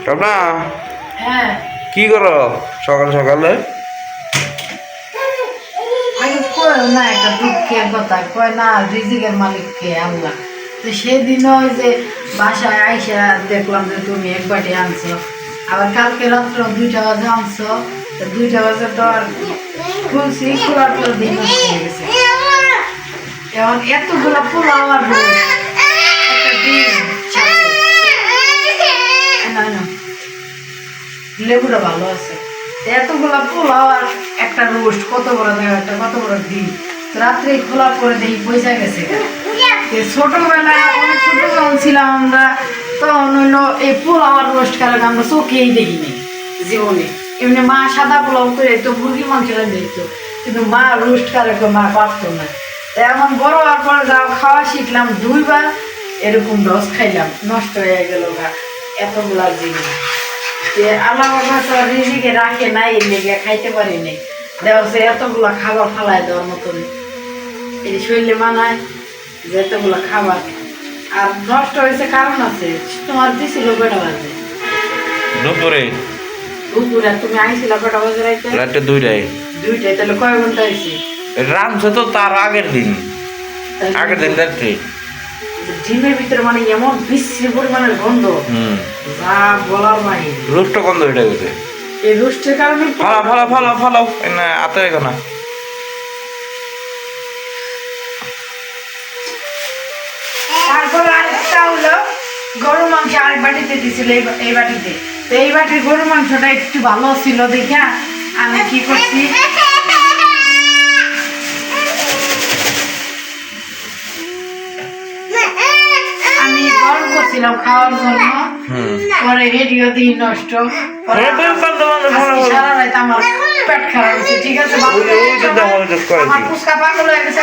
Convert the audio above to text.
টপনা হ্যাঁ কি করো সকাল সকালে? আমি কই না একটা দুঃখের কথা কয় না রিজিকের মালিক কে আল্লাহ। তো সেদিন ওই যে বাসায় আইসা দেখলাম যে তুমি এক বাটি আনছো, আবার কালকে রাত্র 2টা বাজে আনছো। তো 2টা বাজে তো আর খুলছি, খোলার পর দিন নষ্ট হয়ে গেছে। এখন এতগুলো পোলাও আর রোজ একটা ডিম সাথে। না না লেবুটা ভালো আছে। এতগুলা পোলাও আর একটা রোস্ট কত বড় দেখা একটা কত বড় ডিম। রাত্রে খোলার পরে দেখি পয়সা গেছে। ছোটবেলায় অনেক ছোট যখন ছিলাম আমরা তখন হইলো এই পোলাও আর রোস্ট করার আমরা চোখেই দেখিনি জীবনে। এমনি মা সাদা পোলাও করে তো মুরগি মাংস রান্না দিত, কিন্তু মা রোস্ট করে মা পারতো না। এমন বড় হওয়ার পরে যাও খাওয়া শিখলাম, 2বার এরকম রস খাইলাম, নষ্ট হয়ে গেল গা এতগুলা জিনিস। আল্লাহ তো রিজিকে রাখে নাই, লেগে খাইতে পারি নাই। দেওয়া এতগুলা খাবার ফালাই দেওয়ার মতন এই শরীরে মানায় যে এতগুলা খাবার। আর নষ্ট হয়েছে কারণ আছে, তোমার দিছিল কয়টা বাজে? দুপুরে। দুপুরে তুমি আইছিল কয়টা বাজে? রাতে 2টায়। তাহলে কয় ঘন্টা হয়েছে? রামছে তো তার আগের দিন রাত্রে। ডিমের ভিতরে মানে এমন বিশ্রী পরিমাণের গন্ধ, যা বলার নাই। রোস্ট গন্ধ হয়ে গেছে। এই রোস্টের কারণে ফালাও না আতে না। তারপর আরেকটা হলো গরু মাংস আরেক বাটিতে দিছিল, এই বাটিতে। তো এই বাটির গরু মাংসটা একটু ভালো ছিল দেখা আমি কি করছি, আমি গরম করছিলাম খাওয়ার জন্য। পরে রেডিও দিয়ে নষ্ট, সারা রাত আমার পেট খারাপ হয়েছে। ঠিক আছে, আমার ফুচকা পাগল হয়ে গেছে।